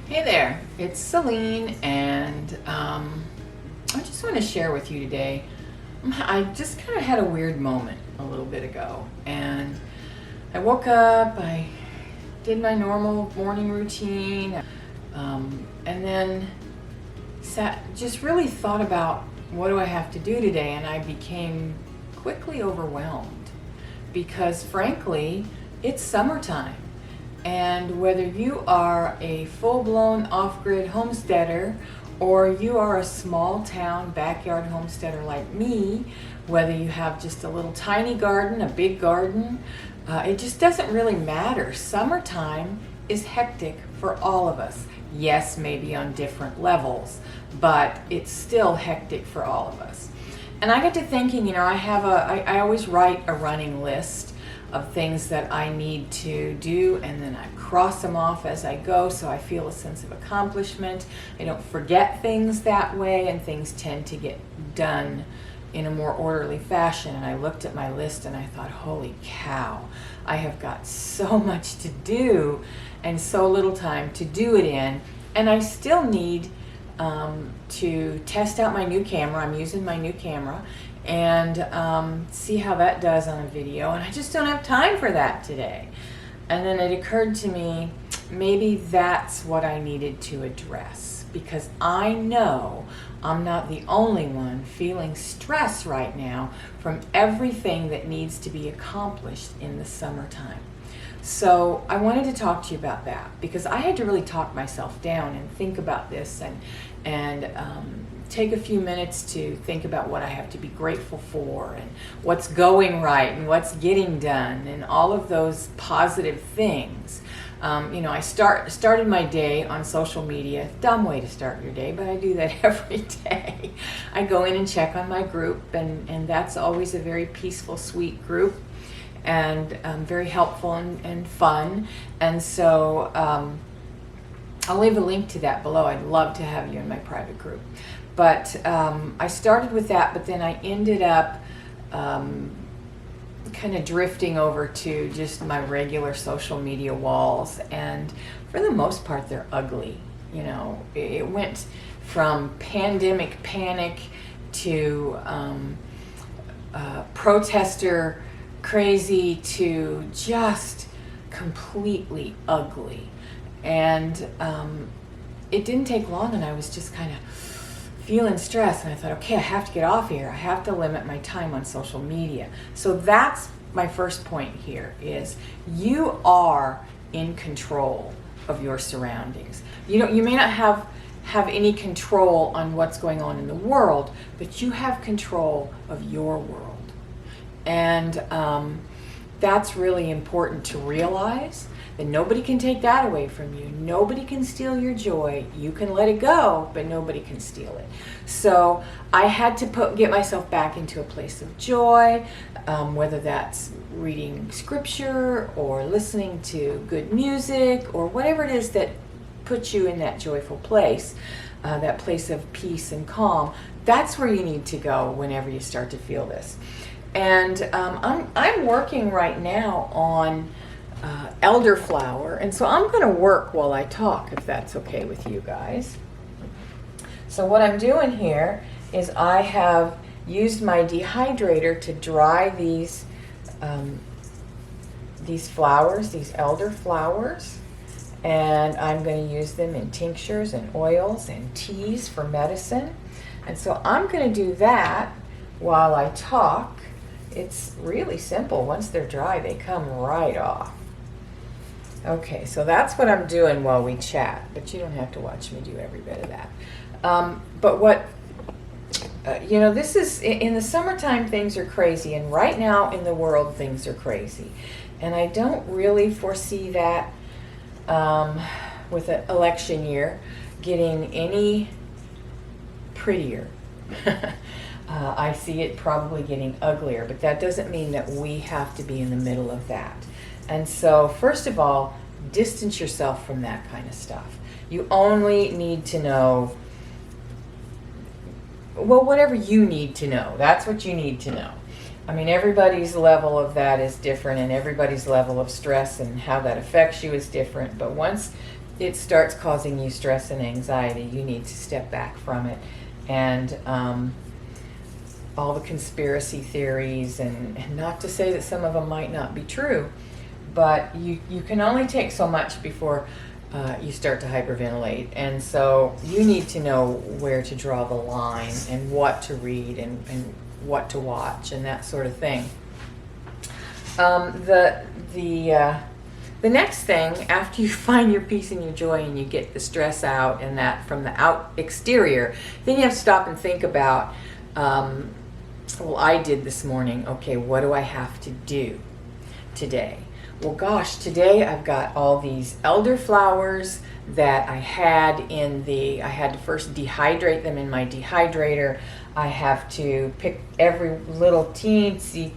Hey there, it's Celine, and I just want to share with you today. I just kind of had a weird moment a little bit ago, and I woke up, I did my normal morning routine, and then just really thought about what do I have to do today, and I became quickly overwhelmed because, frankly, it's summertime. And whether you are a full-blown off-grid homesteader or you are a small town backyard homesteader like me, whether you have just a little tiny garden, a big garden, it just doesn't really matter. Summertime is hectic for all of us. Yes, maybe on different levels, but it's still hectic for all of us. And I got to thinking, I always write a running list of things that I need to do, and then I cross them off as I go so I feel a sense of accomplishment. I don't forget things that way, and things tend to get done in a more orderly fashion. And I looked at my list and I thought, holy cow, I have got so much to do and so little time to do it in, and I still need to test out my new camera. I'm using my new camera and see how that does on a video, and I just don't have time for that today. And then it occurred to me, maybe that's what I needed to address, because I know I'm not the only one feeling stress right now from everything that needs to be accomplished in the summertime. So I wanted to talk to you about that, because I had to really talk myself down and think about this and take a few minutes to think about what I have to be grateful for and what's going right and what's getting done and all of those positive things. I started my day on social media. Dumb way to start your day, but I do that every day. I go in and check on my group, and that's always a very peaceful, sweet group, and very helpful and fun. And so I'll leave a link to that below. I'd love to have you in my private group. But I started with that, but then I ended up kind of drifting over to just my regular social media walls. And for the most part, they're ugly. It went from pandemic panic to protester crazy to just completely ugly. And it didn't take long, and I was just kind of feeling stressed, and I thought, okay, I have to get off here. I have to limit my time on social media. So that's my first point here, is you are in control of your surroundings. You may not have any control on what's going on in the world, but you have control of your world. And that's really important to realize, that nobody can take that away from you. Nobody can steal your joy. You can let it go, but nobody can steal it. So I had to get myself back into a place of joy, whether that's reading scripture or listening to good music or whatever it is that puts you in that joyful place, that place of peace and calm. That's where you need to go whenever you start to feel this. And I'm working right now on elderflower, and so I'm going to work while I talk, if that's okay with you guys. So what I'm doing here is I have used my dehydrator to dry these flowers, these elder flowers, and I'm going to use them in tinctures and oils and teas for medicine. And so I'm going to do that while I talk. It's really simple. Once they're dry, they come right off. Okay, so that's what I'm doing while we chat, but you don't have to watch me do every bit of that. But what, this is, in the summertime, things are crazy, and right now in the world, things are crazy. And I don't really foresee that with an election year getting any prettier. I see it probably getting uglier, but that doesn't mean that we have to be in the middle of that. And so, first of all, distance yourself from that kind of stuff. You only need to know, well, whatever you need to know. That's what you need to know. I mean, everybody's level of that is different, and everybody's level of stress and how that affects you is different. But once it starts causing you stress and anxiety, you need to step back from it. And all the conspiracy theories, and not to say that some of them might not be true, but you can only take so much before you start to hyperventilate. And so you need to know where to draw the line and what to read and what to watch and that sort of thing. The next thing, after you find your peace and your joy and you get the stress out and that from the exterior, then you have to stop and think about, well, I did this morning, okay, what do I have to do today? Well, gosh, today I've got all these elderflowers that I had I had to first dehydrate them in my dehydrator. I have to pick every little teensy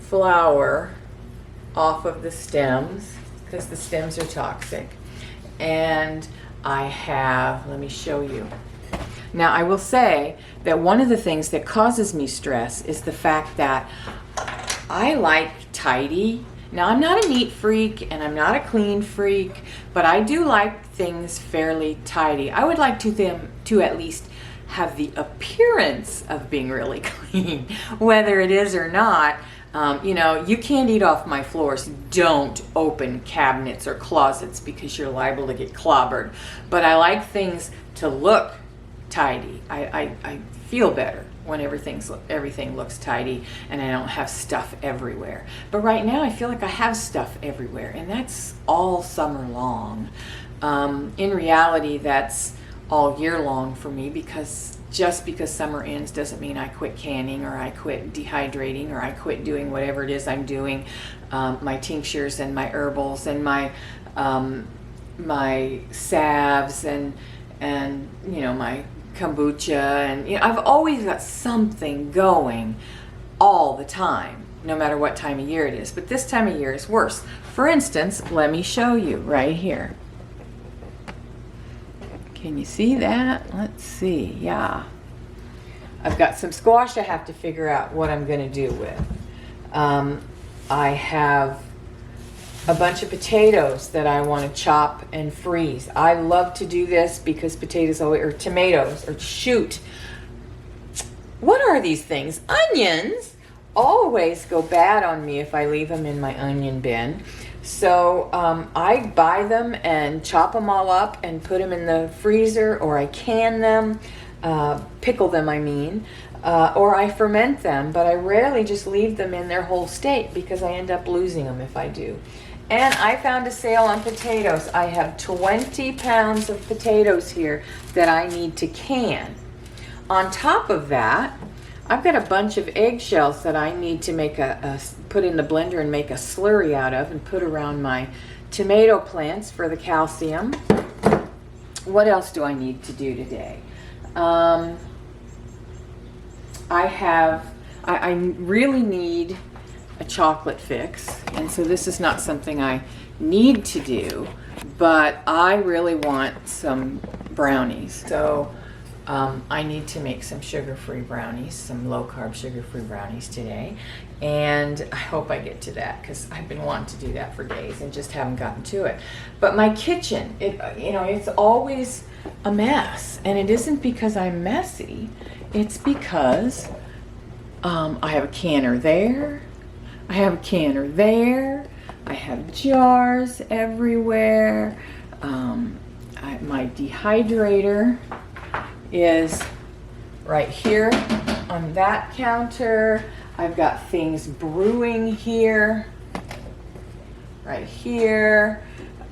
flower off of the stems, because the stems are toxic. And I have, let me show you. Now, I will say that one of the things that causes me stress is the fact that I like tidy. Now, I'm not a neat freak and I'm not a clean freak, but I do like things fairly tidy. I would like them to at least have the appearance of being really clean, whether it is or not. You can't eat off my floors. Don't open cabinets or closets because you're liable to get clobbered. But I like things to look tidy. I feel better when everything looks tidy and I don't have stuff everywhere. But right now I feel like I have stuff everywhere, and that's all summer long. In reality, that's all year long for me, because just because summer ends doesn't mean I quit canning or I quit dehydrating or I quit doing whatever it is I'm doing, my tinctures and my herbals and my salves and my kombucha, and I've always got something going all the time, no matter what time of year it is. But this time of year is worse. For instance, let me show you right here. Can you see that? Let's see. Yeah. I've got some squash I have to figure out what I'm going to do with. I have a bunch of potatoes that I want to chop and freeze. I love to do this because tomatoes, what are these things? Onions always go bad on me if I leave them in my onion bin. So I buy them and chop them all up and put them in the freezer, or I can them, pickle them I mean, or I ferment them, but I rarely just leave them in their whole state because I end up losing them if I do. And I found a sale on potatoes. I have 20 pounds of potatoes here that I need to can. On top of that, I've got a bunch of eggshells that I need to put in the blender and make a slurry out of and put around my tomato plants for the calcium. What else do I need to do today? I really need a chocolate fix, and so this is not something I need to do, but I really want some brownies. So I need to make some sugar-free brownies, some low-carb sugar-free brownies today, and I hope I get to that because I've been wanting to do that for days and just haven't gotten to it. But my kitchen, it's always a mess, and it isn't because I'm messy. It's because I have a canner there, I have a canner there, I have jars everywhere. My dehydrator is right here on that counter. I've got things brewing here, right here.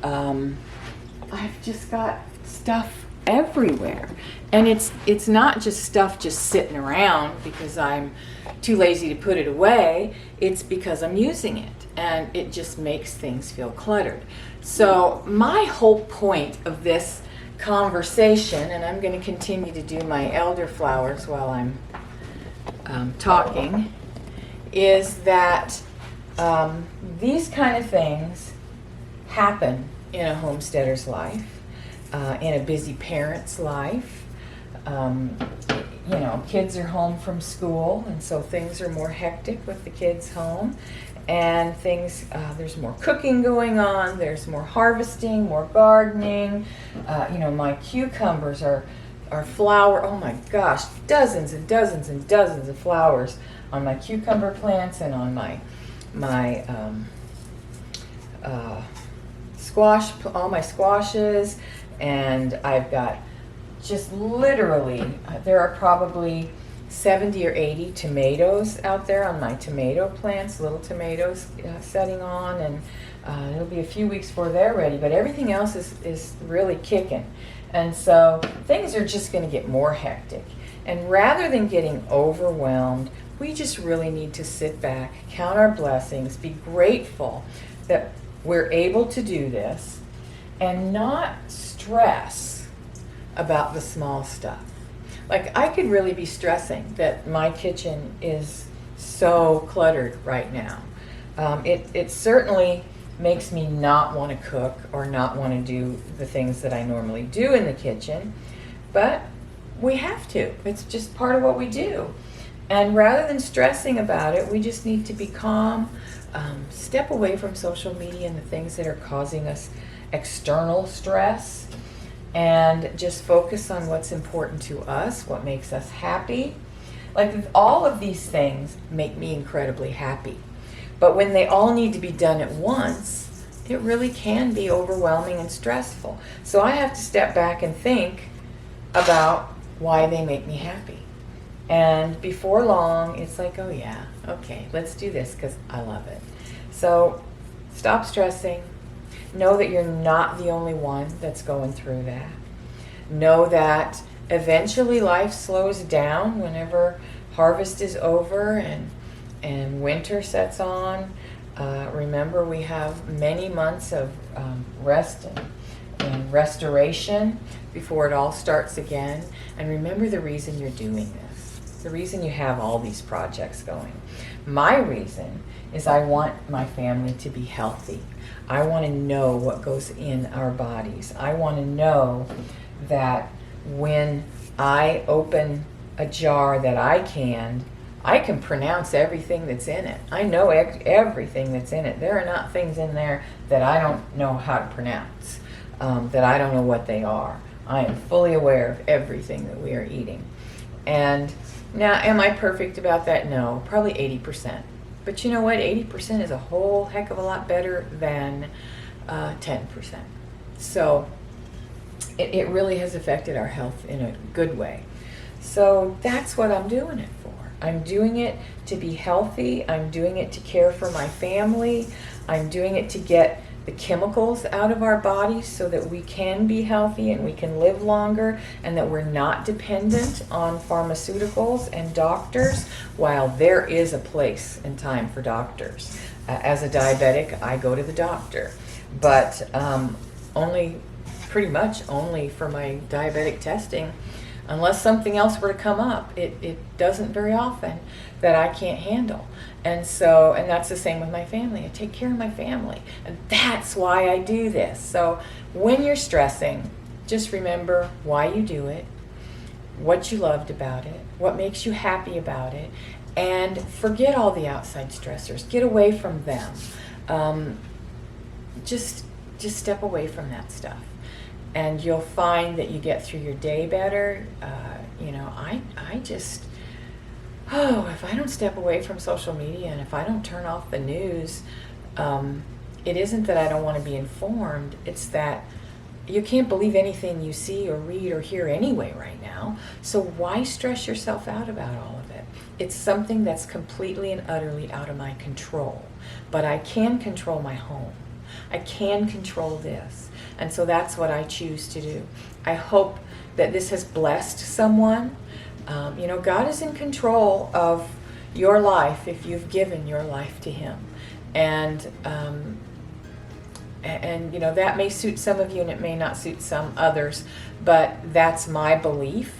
I've just got stuff everywhere, and it's not just stuff just sitting around because I'm too lazy to put it away. It's because I'm using it, and it just makes things feel cluttered. So my whole point of this conversation, and I'm going to continue to do my elderflowers while I'm talking, is that these kind of things happen in a homesteader's life, in a busy parent's life. Kids are home from school, and so things are more hectic with the kids home. and things, there's more cooking going on, there's more harvesting, more gardening. My cucumbers are flower, oh my gosh, dozens and dozens and dozens of flowers on my cucumber plants and on my squash, all my squashes. And I've got just literally, there are probably 70 or 80 tomatoes out there on my tomato plants, little tomatoes setting on, and it'll be a few weeks before they're ready, but everything else is really kicking. And so things are just going to get more hectic. And rather than getting overwhelmed, we just really need to sit back, count our blessings, be grateful that we're able to do this, and not stress about the small stuff. Like, I could really be stressing that my kitchen is so cluttered right now. It certainly makes me not want to cook or not want to do the things that I normally do in the kitchen, but we have to. It's just part of what we do. And rather than stressing about it, we just need to be calm, step away from social media and the things that are causing us external stress, and just focus on what's important to us, what makes us happy. Like, all of these things make me incredibly happy. But when they all need to be done at once, it really can be overwhelming and stressful. So I have to step back and think about why they make me happy. And before long, it's like, oh yeah, okay, let's do this because I love it. So stop stressing. Know that you're not the only one that's going through that. Know that eventually life slows down whenever harvest is over and winter sets on. Remember, we have many months of rest and restoration before it all starts again. And remember the reason you're doing this, the reason you have all these projects going. My reason is I want my family to be healthy. I want to know what goes in our bodies. I want to know that when I open a jar that I can pronounce everything that's in it. I know everything that's in it. There are not things in there that I don't know how to pronounce, that I don't know what they are. I am fully aware of everything that we are eating. And now, am I perfect about that? No, probably 80%. But you know what? 80% is a whole heck of a lot better than 10%. So it really has affected our health in a good way. So that's what I'm doing it for. I'm doing it to be healthy. I'm doing it to care for my family. I'm doing it to get the chemicals out of our bodies so that we can be healthy and we can live longer, and that we're not dependent on pharmaceuticals and doctors, while there is a place and time for doctors. As a diabetic, I go to the doctor, but pretty much only for my diabetic testing, unless something else were to come up. It doesn't very often that I can't handle. And that's the same with my family. I take care of my family. And that's why I do this. So when you're stressing, just remember why you do it, what you loved about it, what makes you happy about it, and forget all the outside stressors. Get away from them. Just step away from that stuff. And you'll find that you get through your day better. If I don't step away from social media and if I don't turn off the news, it isn't that I don't want to be informed. It's that you can't believe anything you see or read or hear anyway right now. So why stress yourself out about all of it? It's something that's completely and utterly out of my control. But I can control my home. I can control this. And so that's what I choose to do. I hope that this has blessed someone. God is in control of your life if you've given your life to Him. And that may suit some of you and it may not suit some others, but that's my belief.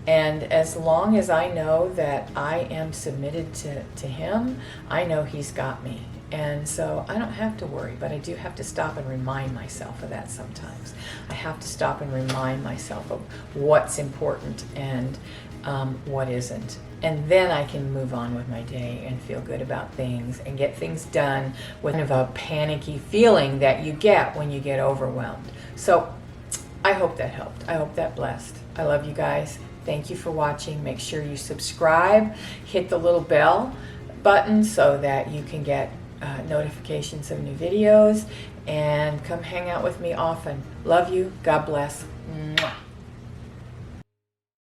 And as long as I know that I am submitted to Him, I know He's got me. And so I don't have to worry, but I do have to stop and remind myself of that sometimes. I have to stop and remind myself of what's important and what isn't. And then I can move on with my day and feel good about things and get things done with kind of a panicky feeling that you get when you get overwhelmed. So I hope that helped. I hope that blessed. I love you guys. Thank you for watching. Make sure you subscribe, hit the little bell button so that you can get notifications of new videos, and come hang out with me often. Love you. God bless. Mwah.